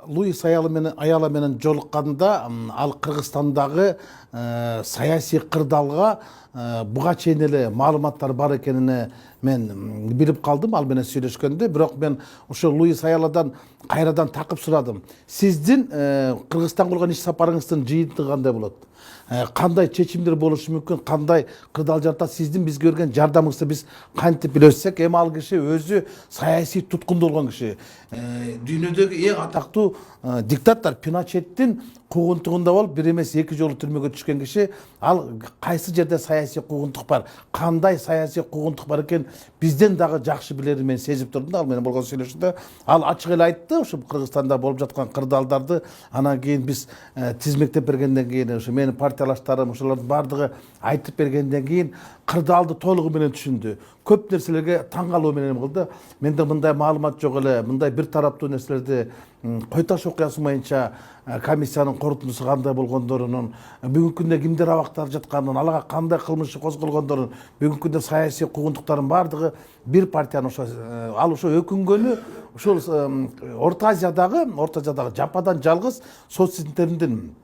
Луис Аяла менен жолукканда ал Кыргызстандагы саясий кырдаалга буга чейин эле маалыматтар бар экенине мен билип калдым ал менен сүйлөшкөндө. Бирок мен ошо Луис Аяладан кайрадан такып сурадым. Сиздин Кыргызстанга болгон иш сапарыңыздын жыйынтыгы кандай болот? Кандай чечимдер болушу мүмкүн, кандай кырдаал жарата, сиздин бизге берген жардамыңызды биз кантип билесек, эми ал киши өзү саясий туткунду болгон киши. Дүйнөдөгү эң атактуу диктатор Пиночеттин куугунтугунда болуп, бир эмес эки жолу түрмөгө түшкөн киши. Ал кайсы жерде саясий куугунтук бар, кандай саясий куугунтук бар экен бизден дагы жакшы билерин мен сезип турдум да. Ал менен болгон сүйлөшүүдө ал ачык эле айтты, ушу Кыргызстанда болуп жаткан кырдаалдарды анан кийин биз тизмектеп бергенден кийин, ушу менин партиялаштарым ошолордун баардыгы айтып бергенден кийин кырдаалды толугу менен түшүндү. Көп нерселерге таң калуу менен кылды. Менде мындай маалымат жок эле, мындай бир тараптуу нерселерди Койташ окуясы боюнча комиссиянын корутундусу кандай болгондорунун, бүгүнкү күндө кимдер абакталып жатканын, аларга кандай кылмыш козголгондорун, бүгүнкү күндө саясий куугунтуктардын баардыгы бир партиянын ал ошо өкүнгөнү ушул Орто Азиядагы жападан жалгыз соцсеттердин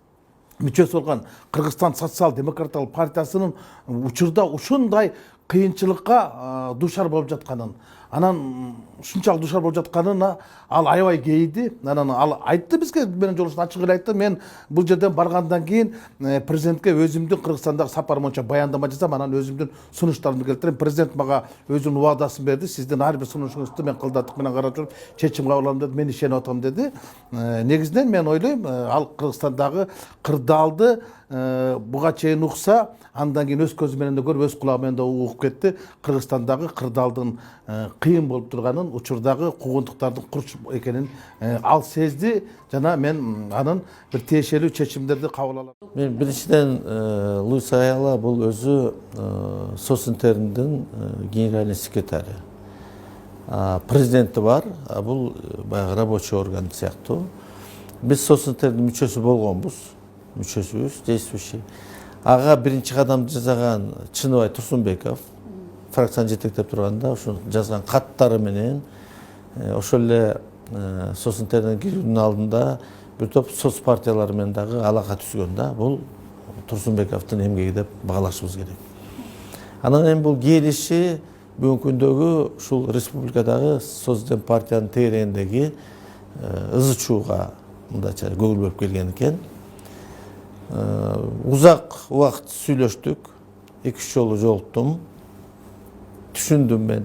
мүчөсү болгон Кыргызстан социал-демократиялык партиясынын учурда ушундай кыйынчылыкка душар болуп жатканын, анан ушунчалык душар болуп жатканына ал аябай кейиди. Анан ал айтты бизге, менен жолугушуп ачык эле айтты. Мен бул жерден баргандан кийин президентке өзүмдүн Кыргызстандагы сапарым боюнча баяндама жасап, анан өзүмдүн сунуштарымды келтирем. Президент мага өзүнүн убадасын берди. Сиздин ар бир сунушуңузду мен кылдаттык менен карап жүрүп чечим кабыл алам деди. Мен ишенип атам деди. Негизинен мен ойлойм, ал Кыргызстандагы кырдаалды буга чейин укса, андан кийин өз көзү менен да көрүп, өз кулагы менен да угуп кетти. Кыргызстандагы кырдаалдын кыйын болуп турганын, учурдагы куугунтуктардын курч экенин ал сезди жана мен анын бир тиешелүү чечимдерди кабыл алам. Мен биринчиден Луис Аяла бул өзү Социнтердин генеральный секретары. Президенти бар, бул баягы рабочий орган сыяктуу. Биз Социнтердин мүчөсү болгонбуз, мүчөсүбүз, действующий. Ага биринчи кадамды жасаган Чыныбай Турсунбеков, фракцияны жетектеп турганда, ошо жазган каттары менен ошол эле Социнтердин кирүүнүн алдында бир топ соц партиялар менен дагы алака түзгөн да. Бул Турсунбековдун эмгеги деп багалашыбыз керек. Анан эми бул келиши бүгүнкү күндөгү ушул республикадагы Соцдем партиянын тегерегиндеги ызы чууга мындайча көңүл бөлүп келген экен. Узак убакыт сүйлөштүк, 2-3 жолу жолуктум. Түшүндүм мен.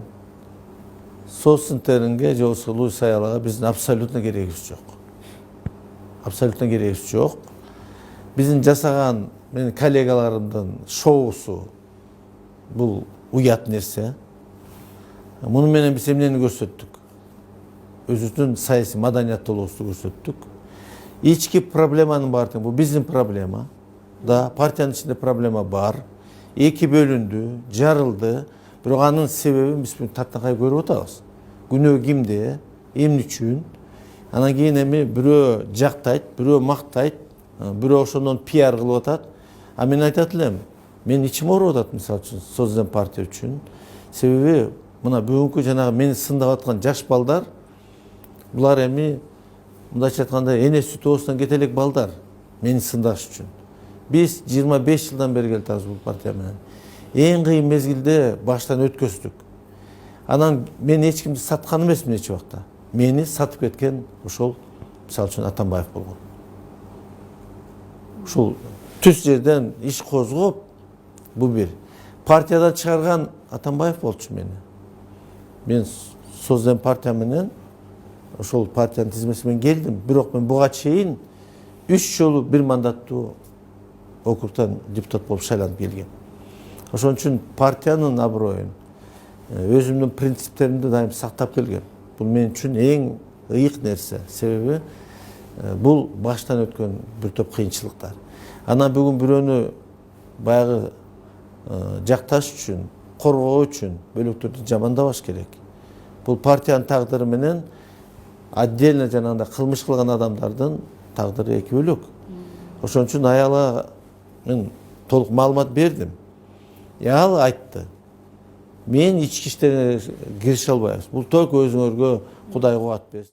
Социнтеринге же болбосо Луис Аялага биздин абсолютно керегибиз жок. Абсолютно керегибиз жок. Биздин жасаган менин коллегаларымдын шоусу бул уят нерсе. Муну менен биз эмнени көрсөттүк? Өзүбүздүн саясий маданияттуулугубузду көрсөттүк. Ички проблеманын баардыгы бул биздин проблема. Да, партиянын ичинде проблема бар. Эки бөлүндү, жарылды. Бирок анын себебин биз таттакай көрүп атабыз. Күнөө кимде, эмне үчүн? Анан кийин эми бирөө жактайт, бирөө мактайт, бирөө ошондон пиар кылып атат. А мен айтат элем, мен ичим ооруп атат мисалы үчүн Соцдем партия үчүн. Себеби мына бүгүнкү жанагы мени сындап аткан жаш балдар, булар эми мындайча айтканда эне сүтү оозунан кете элек балдар мени сындаш үчүн. Биз 25 жылдан бери келатабыз бул партия менен. Эң кыйын мезгилде баштан өткөздүк. Анан мен эч кимди саткан эмесмин эч убакта. Мени сатып кеткен ошол мисалы үчүн Атамбаев болгон. Ушул түз жерден иш козгоп, бул бир. Партиядан чыгарган Атамбаев болчу мени. Мен Соцдем партия менен ошол партиянын тизмеси менен келдим. Бирок мен буга чейин 3 жолу бир мандаттуу округтан депутат болуп шайланып келгем. Ошон үчүн партиянын аброюн, өзүмдүн принциптеримди дайым сактап келгем. Бул мен үчүн эң ыйык нерсе. Себеби бул баштан өткөн бир топ кыйынчылыктар. Анан бүгүн бирөөнү баягы жакташ үчүн, коргоо үчүн бөлөктөрдү жамандабаш керек. Бул партиянын тагдыры менен отдельно жанагындай кылмыш кылган адамдардын тагдыры эки бөлөк. Ошон үчүн Аяла мен толук маалымат бердим. Ал айтты. Мен ички иштерге кирише албайбыз. Бул только өзүңөргө Кудай кубат берсин.